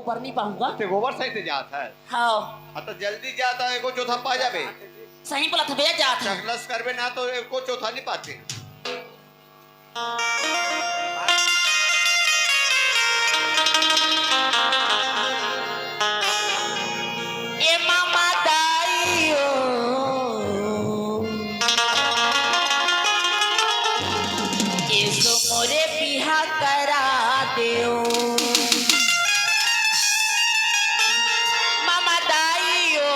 ऊपर नहीं पाऊंगा। ते गोबर सही से जात है। हाँ तो जल्दी जाता है, एको चौथा पा जाबे। सही बोला था भैया जात है। चकलस करबे ना तो एको चौथा नहीं पाते। ए मामा दाइयो इसो मोरे बिहा करा देओ। मामा दाइयो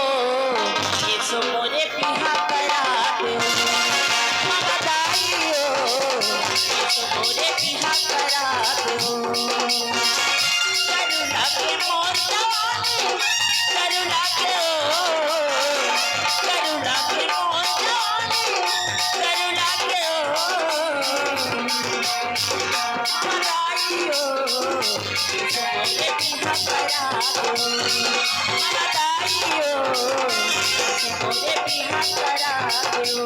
इसो मोरे बिहा करा देओ। मामा दाइयो इसो मोरे बिहा करा देओ। करुणा के मोर जवानी करुणा के करुणा के मोर जवानी करुणा के मदाइयो मोरे बिहा करा दो। मदाइयो मोरे बिहा करा दो।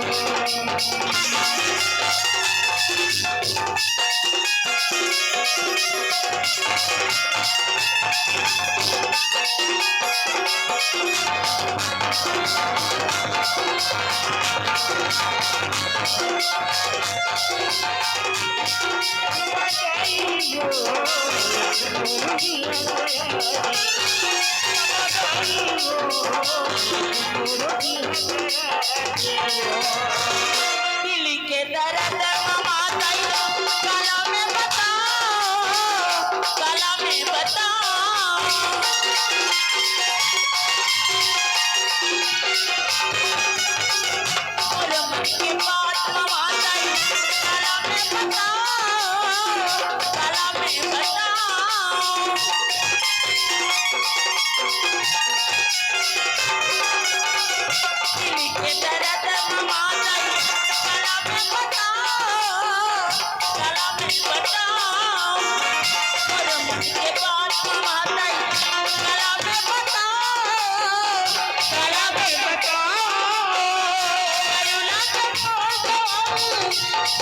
दिल के दर्द मामा दाइयो गला में बताओ, गला में बताओ। और मन की बात मामा दाइयो गला में बताओ, गला में बताओ। दिल के दर्द मामा दाइयो गला में बताओ, गला में बताओ। और मन के बात मामा दाइयो गला में बताओ, गला में बताओ।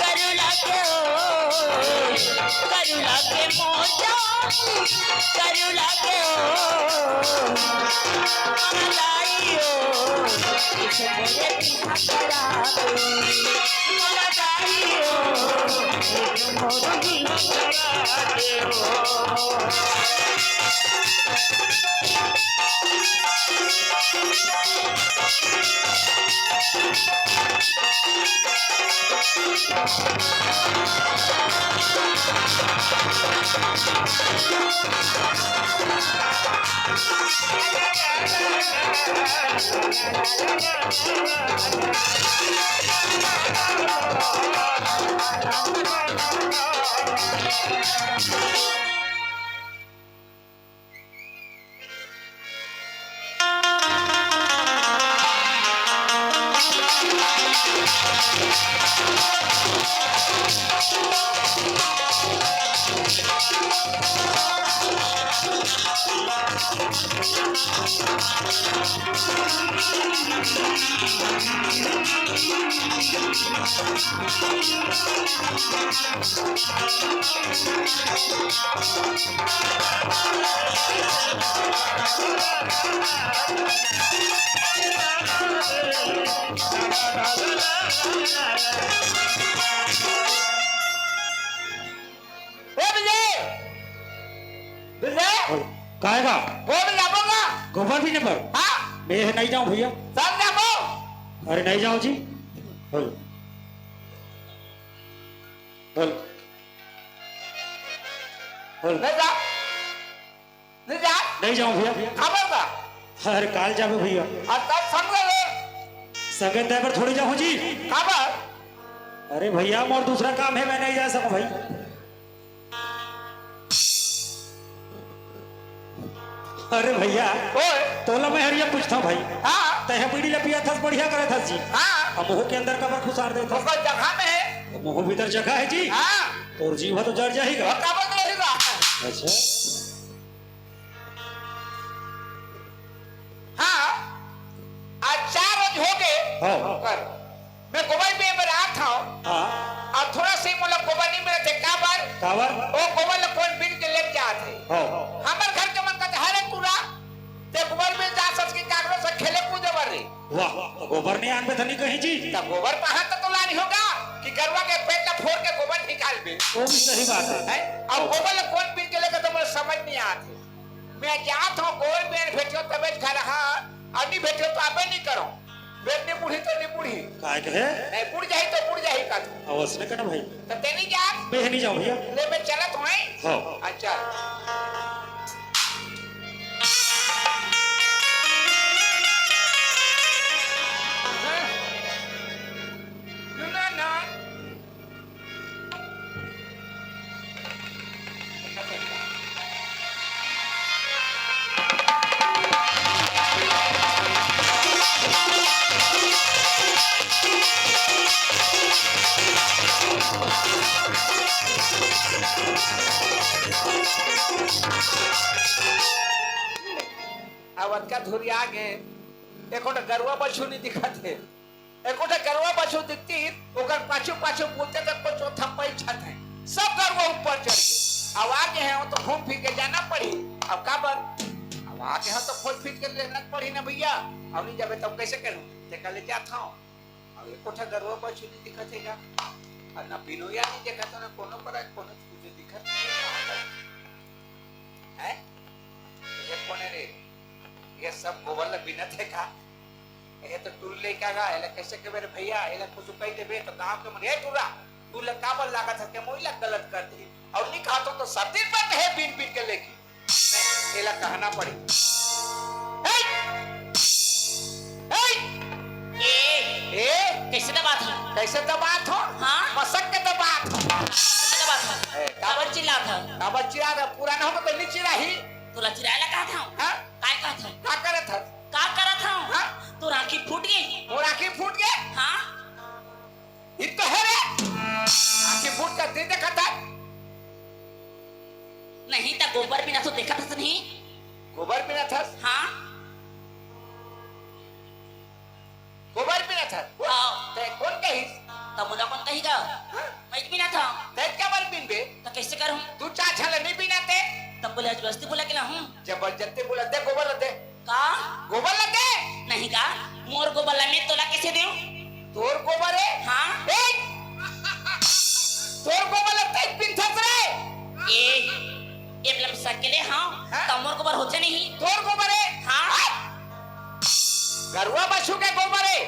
करुणा के करुणा के मोजा करुणा के मदाइयो इसे मोरे बिहा करा दो। मदाइयो इसे मोरे बिहा करा दो। काहेगा वो भी जाऊंगा। गोबर भी नंबर हाँ मैं नहीं जाऊं भैया। सब जाओ। अरे नहीं जाऊं जी। हल हल हल नहीं जा नहीं जा नहीं जाऊं भैया। खबर का अरे काल जाबे भैया। और तब समझ ले संगत दे पर थोड़ी जाऊं जी। खबर। अरे भैया मोर दूसरा काम है, मैं नहीं जा सकूं भाई। अरे भैया ओए तोला मैं हरिया पूछता हूं भाई। हाँ तह पीड़ी लपिया था बढ़िया करे था जी। हाँ अब मुंह के अंदर कबर खुसार देता। उसको जगह में है। मुंह भीतर जगह है जी। हाँ और जीवा तो जड़ जाएगा। खबर तो रहेगा। अच्छा हाँ आज 4 रोज हो गए। हाँ कर मैं गोबर में रहा था। हाँ और थोड़ा सी मतलब गोबर नहीं मिले थे। काबर कावर वो गोबर कौन बिन के ले जाते। हाँ हमारे घर के मन का हर गोबर नहीं आनबे धनी कहीं जी। तब गोबर कहाँ तक तो लानी होगा कि गरुआ के पेट का फोड़ के गोबर निकाल दे वो भी सही बात है। हैं? अब गोबर ला कौन पीन के लेकर तो मुझे समझ नहीं आती। मैं जात हूँ गोबर में भेजो तबे खा रहा और नहीं भेजो तो आपे नहीं करो। बेटने बूढ़ी तो नहीं बूढ़ी काय कहे नहीं बुढ़ जाही तो बुढ़ जाही का अवश्य करना भाई। तो तेनी जा बे नहीं जाओ भैया। ले मैं चलत हूँ हाँ। अच्छा ना ना आवत का धुरिया गे एकोटा गरुआ बछू नहीं दिखत है एकोटा गरुआ बछू दिखती ओकर पाछू पाछू बोलते तक को चौथा पाई छत है सब गरुआ ऊपर चढ़ के अब आगे हैं तो घूम फिर के जाना पड़ी अब का बर अब आगे हैं तो खोज फिर के लेना पड़ी ना भैया अब नहीं जाबे तब कैसे करूं ते कल जाता हूं अब एकोटा गरुआ बछू नहीं दिखत हैगा और ना बिनोया नहीं देखत ना कोनो पर कोनो तुझे दिखत है ये कौन है रे ये सब गोबर बिना थे का ये तो टूल ले का गा एला कैसे के मेरे भैया एला कुछ कह देबे तो गांव के मन हे टूरा तू ले काबर लागत है के मोइला गलत कर दी और नहीं कहा तो सब दिन पर है बिन बिन के लेके एला कहना पड़ी ए कैसे तो बात है? कैसे तो बात हो हाँ? मसक के तो बात हो कैसे बात है? काबर चिल्ला था? काबर चिरा पूरा ना हो तो नहीं चिरा ही तू चिरायला कहा था? हां काय कहा था? का करे था का करा था? हाँ? तू राखी फूट गई? और आंखें फूट गए हाँ? ये तो है रे आंखें फूट कर दे देखा था नहीं तो गोबर बिना तो देखा था नहीं? गोबर बिना था हाँ? गोबर बिना था हाँ। ते कौन कही तो मुला कौन कहेगा? मैं बिना था। ते क्या बार बिन बे तो कैसे करूं? तू चा छल नहीं बिना ते तब बोले जबरदस्ती बोला कि ना हूं? जबरदस्ती बोला दे गोबर ला दे का? गोबर ला दे नहीं का? मोर गोबर ला मैं तोला कैसे दूं? तोर गोबर है हाँ? ए तोर गोबर ला ते बिन थस रे ये मतलब सकेले हाँ? हाँ? तो मोर गोबर होते नहीं? तोर गोबर है हाँ? गरुआ बछू के गोबर है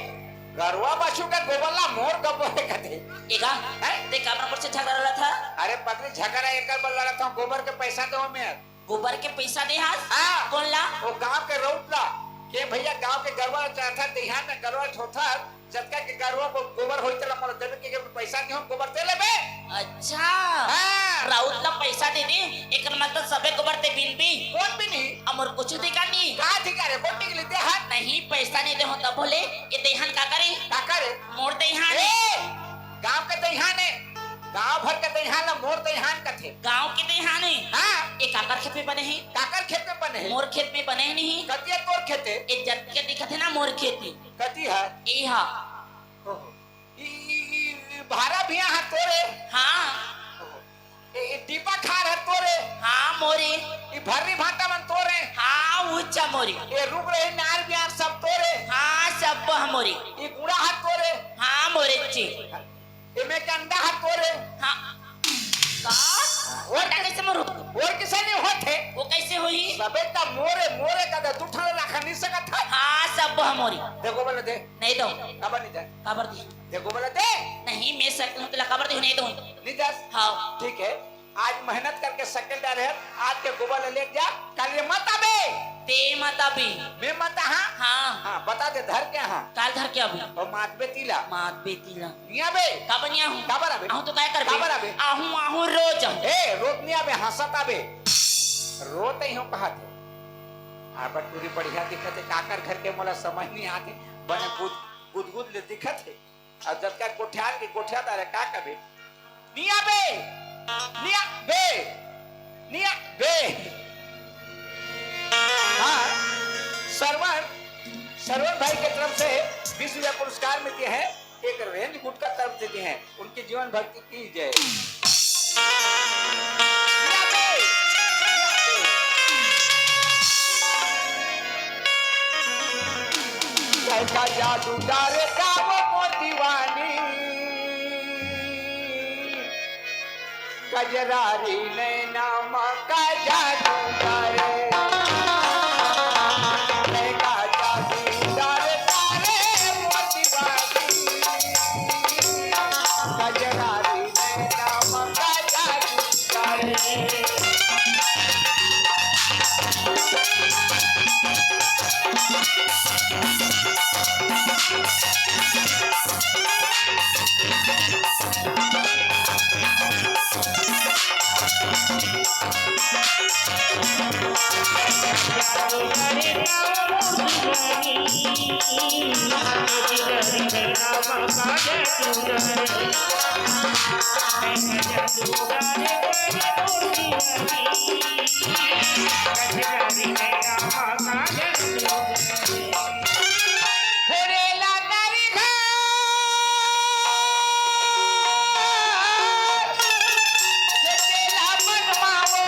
गरुआ बछू के गोबर ला मोर गोबर है कथे एगा? हैं? ते काबरा पर से झगड़ा रहा था? अरे पगड़ी झगड़ा एक बार लड़ा था गोबर के पैसा दो मैं गोबर के पैसा दे हाथ? हाँ। कौन ला? वो गांव के रौत ला के भैया गांव के गरवा चाहता ध्यान में गरवा छोथा जतका के गरवा को गोबर होइते ला मोर देबे के पैसा दियो गोबर दे लेबे अच्छा हां राउत ला पैसा दे दे एकर मतलब सबे गोबर ते बिन भी कौन भी नहीं अमर कुछ दिखा नहीं का अधिकार है कौन निकली दे हाथ नहीं पैसा नहीं दे हो तब बोले ये देहन का करे का करे मोर देहन ए गांव के दहियान है गांव भर के दहियान ला मोर दहियान का थे गांव के देहन हां एक आकर खेत में बने हैं काकर खेत में बने मोर खेत में बने हैं नहीं कतिया तोर खेते एक जट के दिखत है ना मोर खेत में कती है ए हा ई भारा भी हां तोरे हाँ ए दीपा खार है तोरे हाँ मोरे ई भर्री भाटा मन तोरे हाँ उच्चा मोरे ये रुक रहे नार बिहार सब तोरे हाँ सब मोरे ये गुड़ा हाथ तोरे हाँ मोरे चे ये में कंडा हाथ तोरे हाँ का और कैसे मरू और किसे नहीं होते वो कैसे हुई सबे ता मोरे मोरे का तू ठा रखा नहीं सकत था हाँ सब मोरी देखो बोले दे नहीं दो कबर नहीं दे खबर दी देखो बोले दे नहीं मैं सकता हूँ तेरा खबर दी नहीं दो नहीं दे हाँ ठीक है आज मेहनत करके सेकंड है आज के गोबर ले जा कल ये मत आबे ते माता भी मैं मत हां हाँ हां बता दे धर के हां काल धर क्या भी और मात बे तीला मात बेटी ला निया बे का बनिया हूँ काबर आबे आहू तो काय कर काबर आबे आहू आहू रोज ए रोत नहीं आबे हंसत आबे रोते ही हो कहा थे आबा पूरी बढ़िया दिखत है काकर घर के मोला समझ नहीं आते बने गुद ले दिखत है और जब का कोठियार के कोठियादार है का कबे निया बे हाँ सरवण भाई के तरफ से 20 रुपया पुरस्कार मिलते हैं एक रेंज गुटका तरफ देते हैं उनके जीवन भक्ति की जय देखा जादू डारे का वो मोतीवानी कजरारी नैना का जादू डारे देखा जादू डारे तारे मोतीवानी कजरारी नैना का जादू डारे फेरेला नरी घर जेतेला बनवावो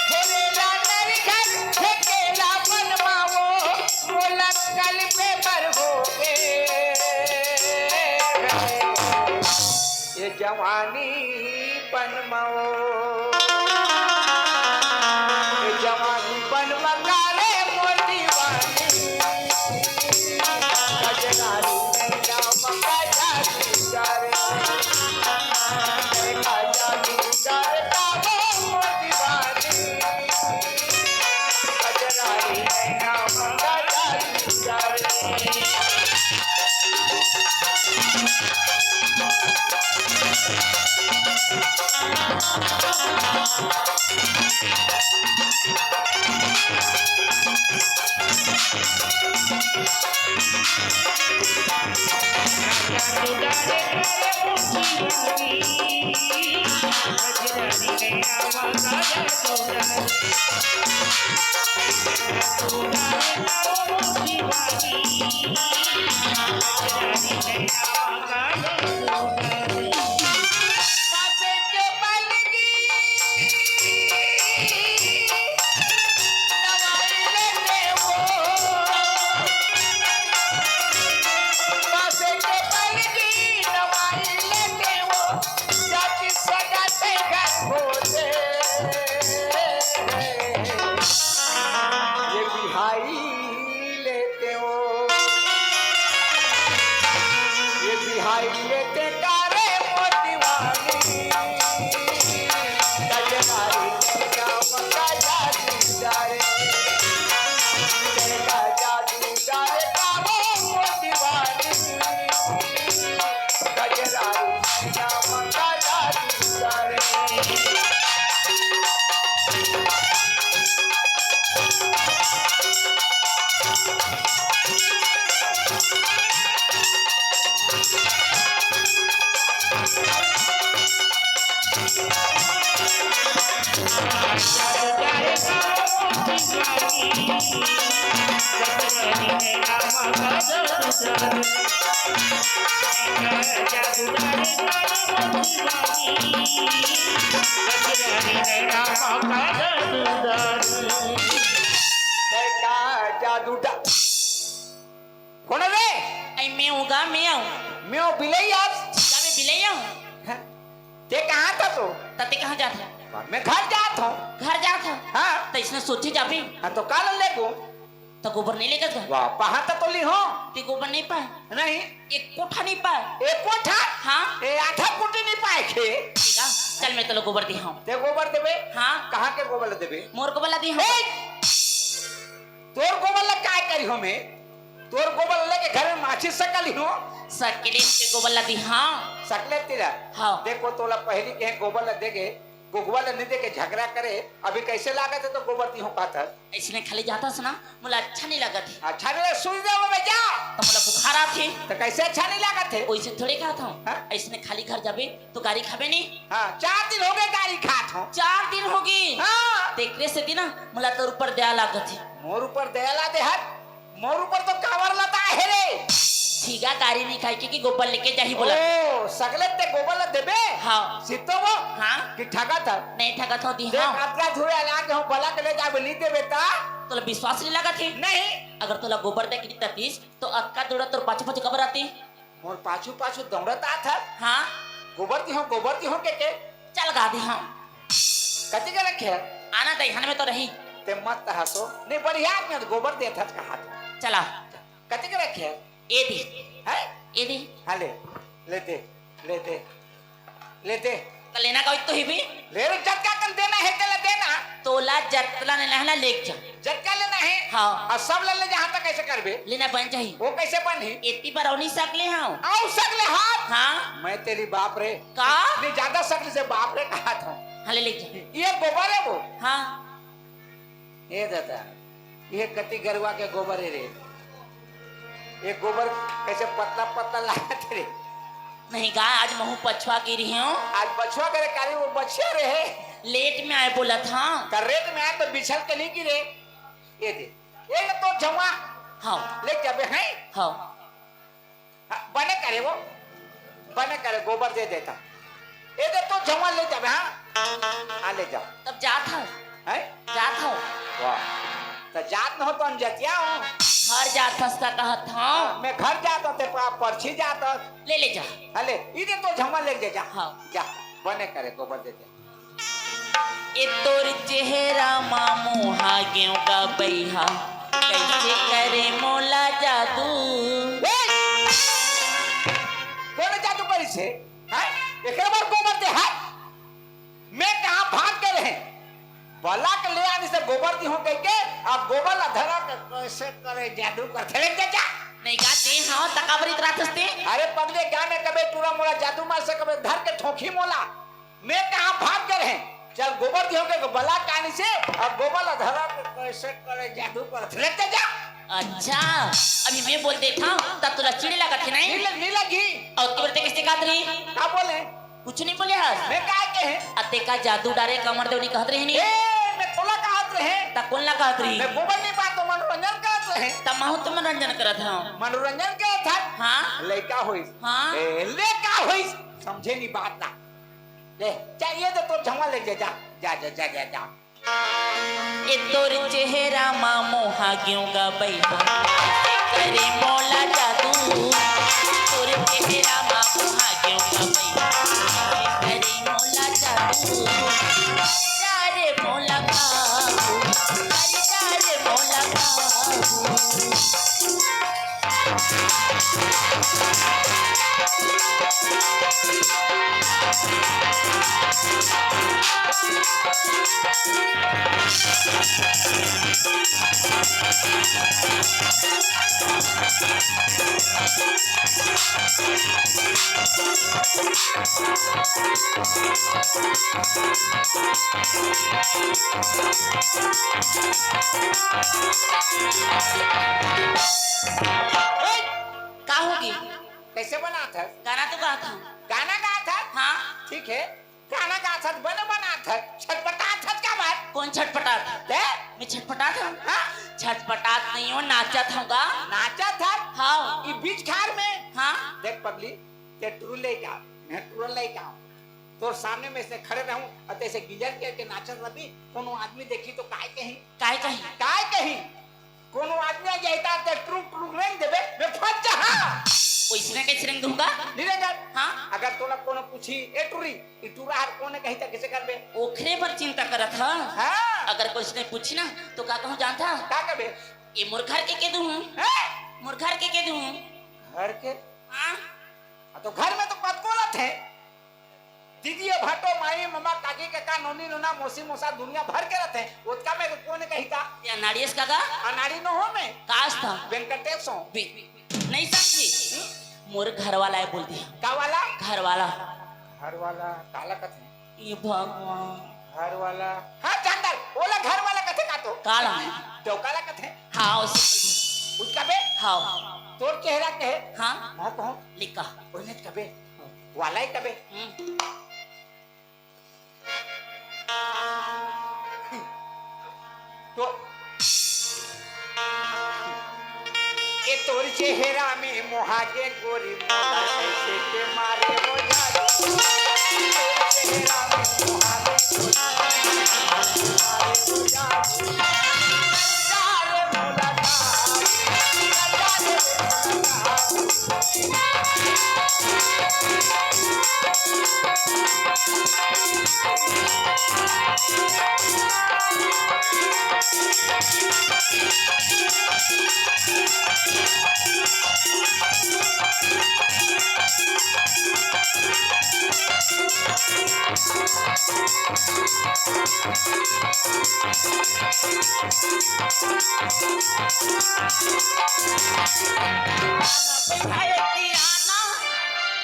फेरेला नरी घर जेतेला बनवावो मोला कल पे पर होगे ये जवानी बनवाओ ये जवानी बनवा रे मोटी वाली कजरारी नैना मका जादू डारे देखा जादू डारे का वो मोटी वाली कजरारी नैना मका जादू डारे पासे के बलगी नवाई लेते वो पासे के बलगी नवाई लेते वो जाति सगाते घर होते ये बिहाई लेते हो ये बिहाई लेते कारे मोतीवाली कजरारी नैना मका जादू डारे देखा जादू डारे का वो मोतीवाली कजरारी नैना मका जादू डारे देखा जादू डा कौन है रे आई मैं होगा मैं आऊं मैं वो बिलाई आज क्या मैं बिले आऊं हैं? ते कहाँ था तू तते कहाँ जाता मैं घर जाता हूँ घर जाता हाँ तो इसने सोचे जाबी हाँ तो काल ले को तो गोबर नहीं लेकर गया वाह पहा तो ली हो ते गोबर नहीं पाए नहीं एक कोठा नहीं पाए एक कोठा हाँ ए आधा कुटी नहीं पाए खे ठीक है चल मैं तो गोबर दी हूँ ते गोबर देबे हाँ कहाँ के गोबर देबे मोर को बोला दी हूँ ए तोर गोबर ला काय करी हो मैं तोर गोबर लेके घर में माछी सकली हो सकले से गोबर ला दी हाँ सकले तेरा हाँ देखो तोला पहली के गोबर ला देगे गुगवा ला नहीं देके झगड़ा करे अभी कैसे लागत है तो गोबर दी हो पाता इसने खाली जाता सुना मुझे अच्छा नहीं लगा थी अच्छा नहीं सुई दे में जा तो मुझे बुखार आते तो कैसे अच्छा नहीं लागत है वैसे थोड़ी कहा था हाँ? इसने खाली घर जाबे तो गाड़ी खाबे नहीं हाँ 4 दिन हो गए गाड़ी खात हो 4 दिन होगी हाँ देखने से दिन मुला तो ऊपर दया लागत थी मोर ऊपर दयाला दे हट मोर ऊपर तो कावर लता है रे ठीका गाड़ी नहीं खाई कि गोबर लेके जाही बोला ओ सगले ते गोबर देबे हाँ सितो वो हाँ कि ठगा था नहीं ठगत हो दी देख हाँ अतला झुरे ला के हम बला के ले जाबे ली देबे ता तोला विश्वास नहीं लगा थी नहीं अगर तोला गोबर दे के ततीस तो अक्का दौड़ा तोर पाछे पाछे खबर आती मोर पाछू पाछू दौड़ता था हाँ गोबर की हो के चल गा दी हाँ कति के रखे आना दहीहन में तो रही ते मत हसो नहीं बढ़िया आदमी गोबर देता का हाथ चला कति के रखे ए दी है ए दी हाले लेते लेते लेते तो लेना का तो ही भी ले रे झटका कर देना है चला देना तोला जतला ने लहना लेक जा झटका लेना है हाँ और सब ले जहाँ तक कैसे करबे लेना बन चाहिए वो कैसे बनी इतनी पर नहीं सकले हाँ आओ सकले हाथ हाँ मैं तेरी बाप रे का नहीं ज्यादा सकले से बाप रे कहा था हाँ ले जा ये गोबर है वो हाँ ये दादा ये कति गरुआ के गोबर है रे ये गोबर कैसे पतला पतला लगा थे नहीं गा आज महू पछुआ की रही हूँ आज बछुआ करे कारी वो बच्चे रहे लेट में आए बोला था करेट में आए तो बिछल के नहीं गिरे ये दे ये ले तो जमा हाँ ले जाबे हैं हाँ बने करे वो बने करे गोबर दे देता ये दे तो जमा ले जाबे हाँ ले जाओ तब जात हो हैं जात हो वाह तो जात न हो तो हम जतिया हूँ हर जात फंसता कहत हाँ मैं घर जाता ते पर्ची जाता ले जा हले इधे तो झमा ले जा हाँ जा बने करे गोबर दे दे ए तोर चेहरा मामू हागेव का बैहा कैसे करे मोला जादू कौन जादू करी से हैं एक बार गोबर दे हां मैं कहां भाग गए हैं बला के ले आने से गोबर दी हो कह के अब गोबर ला धरा के कैसे करे जादू कर ले जा नहीं गाते हाँ तकाबरी रातस्ते अरे पगले क्या में कबे टूरा मोला जादू मार से कबे धर के ठोकी मोला मैं कहां भाग गए हैं चल गोबर दियो के बला कानी से अब गोबर ला धरा के कैसे करे जादू कर लेते जा अच्छा अभी मैं बोल देता तब तुला चिड़ी लगा थी नहीं नहीं लगी और तू बोलते किसने कहत रही क्या बोले कुछ नहीं बोले हस मैं कहा के हैं अते का जादू डारे कमर देवनी कहत रही नहीं ए मैं थोड़ा कहत रहे ता कौन ला कहत रही मैं गोबर नहीं बात तो मनोरंजन कहत रहे तमाहू तो मनोरंजन करत हूं मनोरंजन के था हाँ लड़का होई हाँ ए लड़का होई समझे नहीं बात ना ले चाहिए तो झमा ले जा जा जा जा जा जा ए तोर चेहरा मामो हागियों का बैठा करे मौला जादू तोर चेहरा मामो हागियों का बैठा करे मौला जादू जा रे मौला बाबू जा रे मौला बाबू का होगी कैसे बना था गाना तो गा था गाना गा था हाँ ठीक है गाना गा था बना था छटपटा था क्या बात कौन छटपटात ले मैं छटपटात हूँ हाँ छटपटात नहीं हो नाचत होगा नाचा था हाँ ये बीच खार में हाँ देख पगली ते टूर ले का मैं टूर ले का तोर सामने में से खड़े रहूं और ऐसे गिजर के नाचत रही कोनो आदमी देखी तो काय कहीं कोनो आदमी जाता ते ट्रुक ट्रुक रंग देबे मैं फट जा ओइसने कैसे रंग दूंगा निरंजन हाँ अगर तोला कोनो पूछी ए टूरी ई टूरा हर कोने कही त कैसे करबे ओखरे पर चिंता करत हा हां अगर कुछ ने पूछी ना तो का कहूं जानता का करबे ये मुर्घर के दूं मुर्घर के दूं घर के हाँ तो घर में तो पतकोलत है दीदी भाटो माई मम्मा काकी काका नोनी नोना मौसी मौसा दुनिया भर के रहते हैं उसका में कोने कही था या नारियस काका अनाड़ी न हो में काश था वेंकटेशो नहीं समझी मोर घर वाला है बोल दिया का वाला घर वाला काला कथे ये भगवान घर वाला हां जानदार बोला घर वाला कथे का तो काला तो काला कथे हाँ उसी उसका बे हाँ तोर चेहरा के हाँ हां कहो लिखा ओने कबे वाला ही कबे तो ये तोर चेहरा में मोहागे गोरी मोला कैसे के मारे हो जादू तोर चेहरा में मोहागे गोरी मोला कैसे मारे हो जादू जाले मोला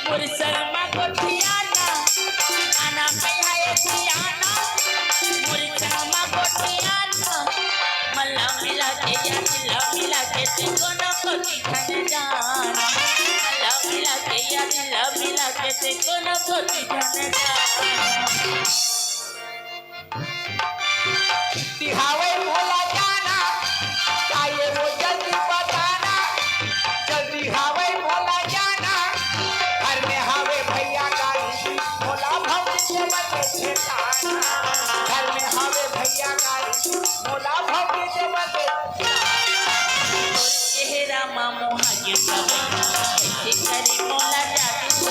मुरसलमा कोठियाना आना पे है थियाना मुरसलमा कोठियाना मल्ला मिला के या दिला मिला के तेको न कोठी खन जाना मल्ला मिला के या दिला मिला के तेको न कोठी खन जाना दिहावे भोला जाना चाहिए वो जल्दी बताना जल्दी हावे भोला जाना घर में हावे भैया गाड़ी भोला भौजी से बचे छेताना घर में हावे भैया गाड़ी भोला भौजी से बचे चेहरा मामो हागे कैसे करे मोला जादू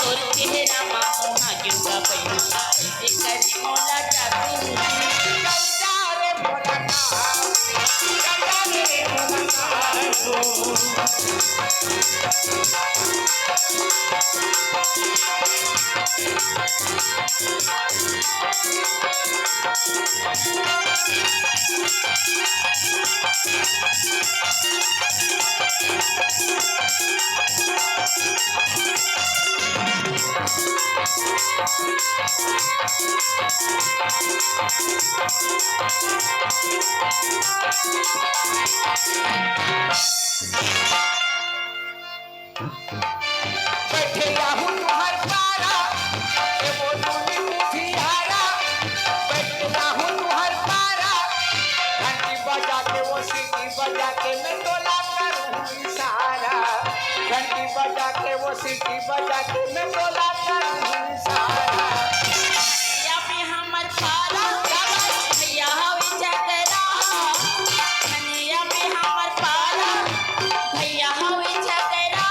तोर चेहरा मामो हागे कैसे करे मोला जादू रे भोला का रे भोला बैठे याहू तुम्हार पारा ए वो तूने मुठियारा बैठे याहू तुम्हार पारा घंटी बजा के वो सीटी बजा के मैं तोला करूं इशारा घंटी बजा के वो सीटी बजा के मैं तोला करूं इशारा या पे हमर पारा भैया हवे जगरा कन्हैया पे हमर पारा भैया हवे जगरा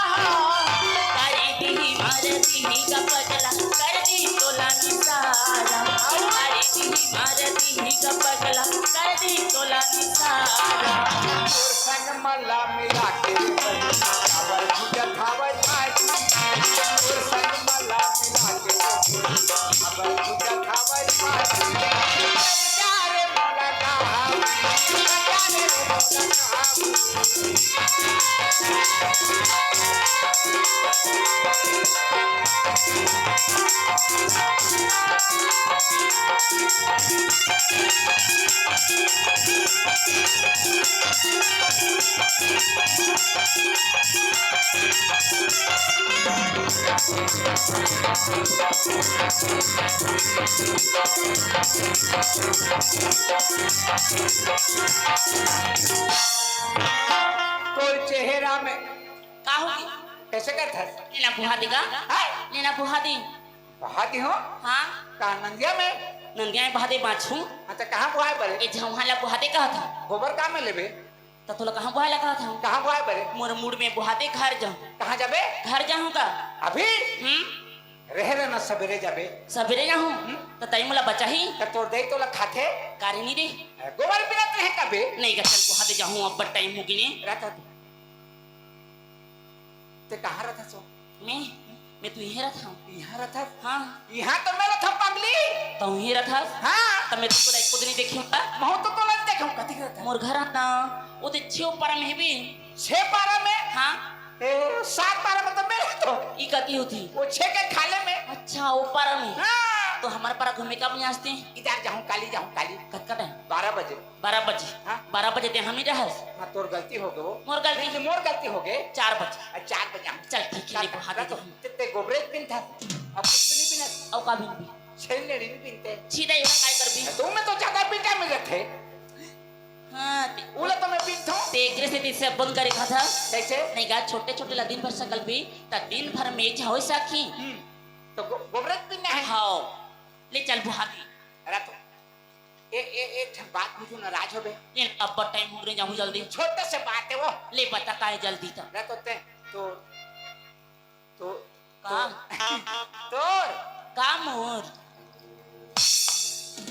करे दी मारती का पगला कर दी तोला निसारा करे दी मारती का पगला कर दी तोला निसारा और संग मल्ला मिला के खबर बुझा खावर पाटी और संग मल्ला मिला के खबर बुझा खावर पाटी जारे मोला का जारे मोला तोर चेहरा में का होगी कैसे कर था लेना बुहा देगा लेना बुहा दे बहाती हो हाँ का नंदिया में नंदिया में बहादे बाछू अच्छा कहाँ बुहाए बरे ए झौहाला बुहादे कहा था गोबर कहाँ में लेबे तो तोला कहाँ बुहाला कहा था कहाँ बुहाए बरे मोर मूड में बुहादे घर जाऊं कहाँ जाबे घर जाऊंगा अभी हम्म रह रहना सवेरे जाबे सवेरे जाऊं तो तई मोला बचा ही तो तोर दे तो ला खाते कारी नहीं रे गोबर बिना रहे कबे नहीं का चल बुहादे जाऊं अब टाइम होगी ने रहता ते कहाँ रहता सो मैं तू यहीं रहा यहाँ रहता हाँ यहाँ तो मैं रहता पगली तो यहीं रहा हाँ तो मैं तुझको एक दिन देखी हूँ महू तो तोला देखूं कथी करता मोर घर आता वो तो छियो पारा में है भी 6 पारा में हाँ 7 पारा में तो मेरे तो ई कती होती वो 6 के खाले में अच्छा वो पारा में हाँ तो हमारे पारा घूमे कब नहीं आते इधर जाऊं काली कत का टाइम 12 बजे 12 बजे हाँ? 12 बजे ते हम ही रहस हाँ तोर गलती हो गई मोर गलती नहीं मोर गलती हो गई 4 बजे 4 बजे हम चल ठीक है देखो हाथ दे ते गोबरे पिन था अब कुछ नहीं पिना औ का भी छेल लेडी भी पिनते सीधा ये काय कर भी तुम में तो ज्यादा पिटा मिल थे हाँ उला तो मैं पिंथो तेगरे से तीसरे बंद करे खाता कैसे नहीं गा छोटे छोटे ला दिन भर सकल भी ता दिन भर में जाओ साखी तो गोबरत भी नहीं हाओ ले चल बुहादी अरे तो एक बात मुझे नाराज हो गए ये अब टाइम हो रहे जाऊं जल्दी छोटे से बात है वो ले बता का है जल्दी था अरे तो काम तोर काम और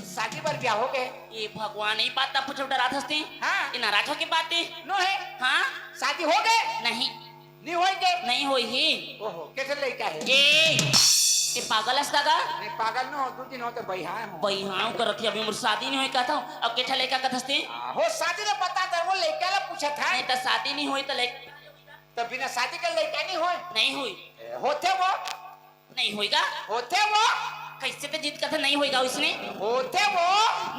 शादी पर ब्याह हो गए ये भगवान ही बात पूछो डरा थसते हाँ ये नाराज हो के बातें नो है हाँ शादी हो गए नहीं नहीं होएंगे नहीं होई ही ओहो कैसे लड़का है ये पागल हस्ता का नहीं पागल न हो 2 दिन हो तो बहिहा हो भाई हाँ करत अभी उम्र शादी नहीं हुई कहता हूँ अब केठा लेका कथस्ते हो शादी ने बता दे वो लड़का ला पूछा था नहीं तो शादी नहीं हुई तो ले तो बिना शादी के लड़का नहीं होए नहीं हुई होते वो नहीं होएगा होते वो कैसे तो जीत कथा नहीं होएगा उसने होते वो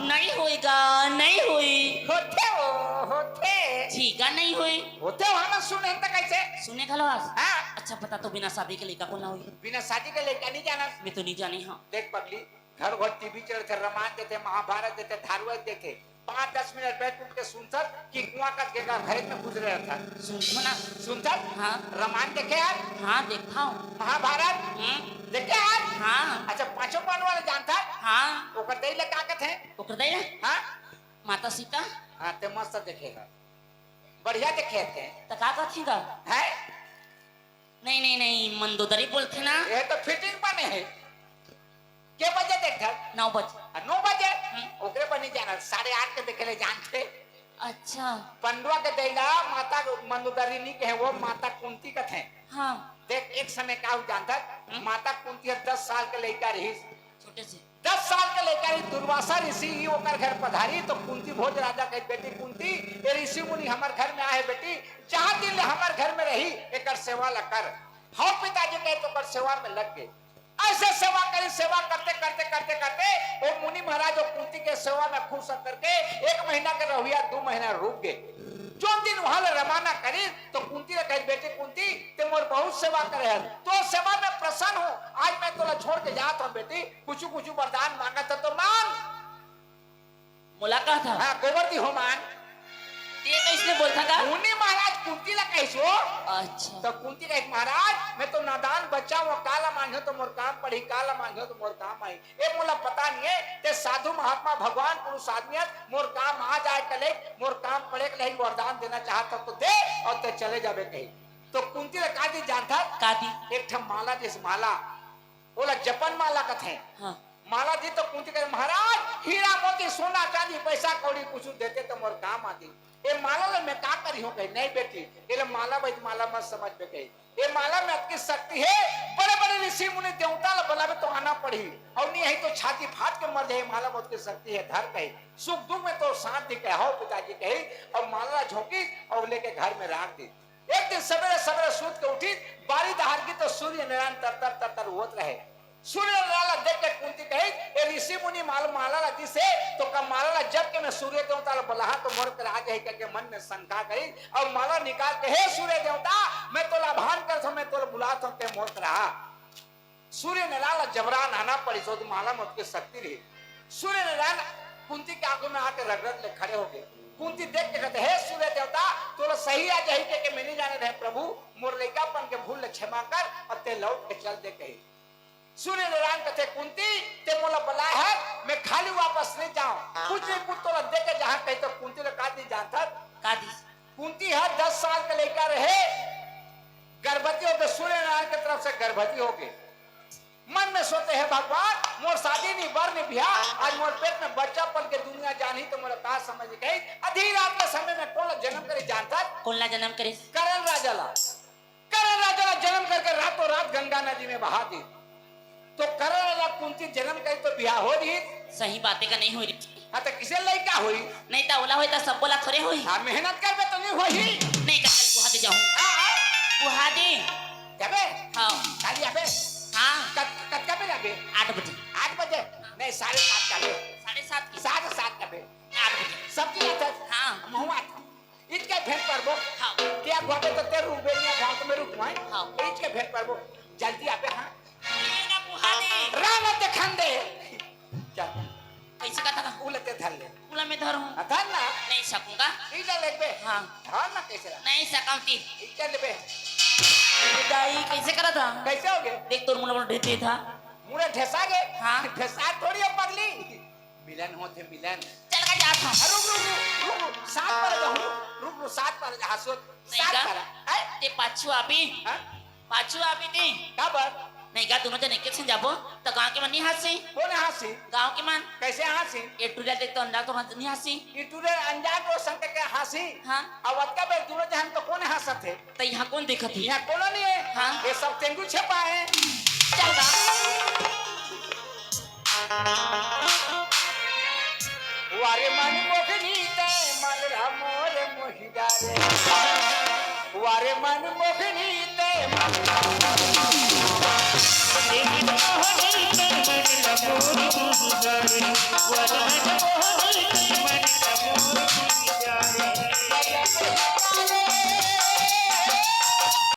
नहीं होएगा नहीं हुई होते वो होते ठीक है नहीं हुई होते वहां ना सुने तो कैसे सुने खलवास हाँ अच्छा पता तो बिना शादी के लेका कौन ना हुई बिना शादी के लड़का नहीं जाना मैं तो नहीं जानी हाँ देख पगली घर घर टीवी चलते थे रामायण देते महाभारत देते धारावाहिक देते 5-10 मिनट बैठ उठ के सुनता कि कुआं का के घर में गुजरे रहता सुन ना सुनता हाँ रामायण देखे यार हाँ देखा हूँ महाभारत देखे यार हाँ अच्छा 5 पांडव वाले जानता हाँ ओकर देई ले का कहते हैं ओकर दे ना हाँ माता सीता हाँ ते मस्त देखेगा बढ़िया देखे थे तो का कथी का है नहीं नहीं नहीं मंदोदरी बोलते ना ये तो फिटिंग बने है के बजे देखा 9 बजे 9 बजे ओकरे पर नहीं जाना 8:30 के देखे ले जानते अच्छा पंडवा के दैला माता मंदोदरी नहीं के वो माता कुंती का थे हाँ देख एक समय का जानता माता कुंती 10 साल के लड़का रही छोटे से 10 साल के लड़का रही दुर्वासा ऋषि ओकर घर पधारी तो कुंती भोज राजा कही बेटी कुंती ये ऋषि मुनि हमार घर में आए बेटी जहाँ दिन हमार घर में रही एक सेवा ल कर हाँ पिताजी कहे तो कर सेवा में लग गए ऐसे सेवा करी सेवा करते करते करते करते वो मुनि महाराज और कुंती के सेवा में खुश करके 1 महीना के रहुआ 2 महीना रुक गए जो दिन वहां रवाना करी तो कुंती ने कही बेटी कुंती ते मोर बहुत सेवा करे है तो सेवा में प्रसन्न हूँ आज मैं तोला छोड़ के जाता हूँ बेटी कुछ कुछ वरदान मांगा था तो मांग मुलाकात था हाँ गोबर दी हो मान ये तो इसने बोलता था मुनि महाराज कुंती ला कैसो अच्छा तो कुंती का एक महाराज मैं तो नादान बच्चा वो काला मांगे तो मोर काम पढ़ी काला मांगे तो मोर काम आई ये मोला पता नहीं है ते साधु महात्मा भगवान पुरुष आदमियत मोर काम आ जाए कले मोर काम पड़े कले वरदान देना चाहता तो दे और ते चले जाबे कहीं तो कुंती ने कादी जानता कादी एक ठम माला जिस माला बोला जपन माला का थे हाँ माला दी तो कुंती कहे महाराज हीरा मोती सोना चांदी पैसा कौड़ी कुछ देते तो मोर काम आती ये माला ले मैं का करी हूँ कही नहीं बेटी ये माला भाई माला मत समझ पे कही ये माला में आपकी शक्ति है बड़े बड़े ऋषि मुनि देवता बुलावे तो आना पड़ी और नहीं है तो छाती फाट के मर जाए माला में उसकी शक्ति है धर कही सुख दुख में तो शांति कहे हो पिताजी कही और माला झोंकी और लेके घर में रख दी एक दिन सवेरे सवेरे सूत के उठी बारी दहाड़ की तो सूर्य नारायण तर तर होत रहे सूर्य नारायण देख के कुंती कही ये ऋषि मुनि माला ला दिसे तो कब माला ला जब के मैं सूर्य देवता ला बुलाहा तो मोर कर आ जाए के मन में शंका कही और माला निकाल के हे सूर्य देवता मैं तो लाभान कर मैं तो बुला तो ते मोर कर रहा सूर्य नारायण जबरान आना पड़ी तो माला में उसकी शक्ति रही सूर्य नारायण कुंती के आंखों में आके रगड़त ले खड़े हो गए कुंती देख के कहते हे सूर्य देवता तो सही आ जाही के मैं नहीं जाने रहे प्रभु मोर लइकापन के भूल क्षमा कर और ते लौट के चल दे कही सूर्य नारायण कहते कुंती ते मोला बुलाया है मैं खाली वापस नहीं जाऊं कुछ नहीं कुछ तो दे के जहां कही तो कुंती ने कादी जानता कादी कुंती है 10 साल का लड़का रहे गर्भवती हो गए सूर्य नारायण की तरफ से गर्भवती हो गई मन में सोते हैं भगवान मोर शादी नहीं बर नहीं ब्याह आज मोर पेट में बच्चा पल के दुनिया जानी तो मोरा का समझ गई आधी रात के समय में कौन जन्म करे जानता कौन ला जन्म करे करण राजा ला जन्म करके रातों रात गंगा नदी में बहा दी तो करण राजा कुंती जन्म करी तो ब्याह हो रही सही बातें का नहीं हो रही हाँ तो किसे लड़का हुई नहीं तो ओला होई तो सब बोला थोड़े होई हाँ मेहनत कर तो नहीं हुई नहीं का चल बुहा दे जाऊं बुहा दे जाबे हाँ खाली जाबे हाँ कब कब जाबे 8 बजे 8 बजे नहीं 7:30 जाबे 7:30 की 7:30 जाबे 8 बजे सबकी आता हाँ मुआ इनके भेंट परबो हाँ क्या घोटे तो तेरे रुबेनिया गांव में रुकवाए हाँ इनके भेंट परबो जल्दी आबे हां ना बुहा दे राम ते खंदे चल कैसे का था उलते धर ले उला में धरूं धर ना नहीं सकूंगा इला लेबे हाँ धर ना कैसे नहीं सकती इला लेबे दाई कैसे करा था कैसे हो गए देख तोर मुंह ढेते था मुरे ठेसा गए हाँ। ठेसा थोड़ी है पगली मिलन होते मिलन चल का जा था रुक साथ पर जाओ रुक साथ पर जा हसो नहीं साथ का पर है ते पाछू आपी हां पाछू आपी ती काबर नहीं का दोनों जने के जाबो तो गांव के मन नहीं हंसी कौन हंसी गांव के मन कैसे हंसी ये टूटा देख तो अंडा तो नहीं हंसी ये तूने अनजान रो संग के हंसी हाँ अब का बे दोनों जहां तो कौन हंसत है तो यहाँ कौन दिखत है यहाँ कौन नहीं है हाँ। ये सब तेंगु छपा है चल बा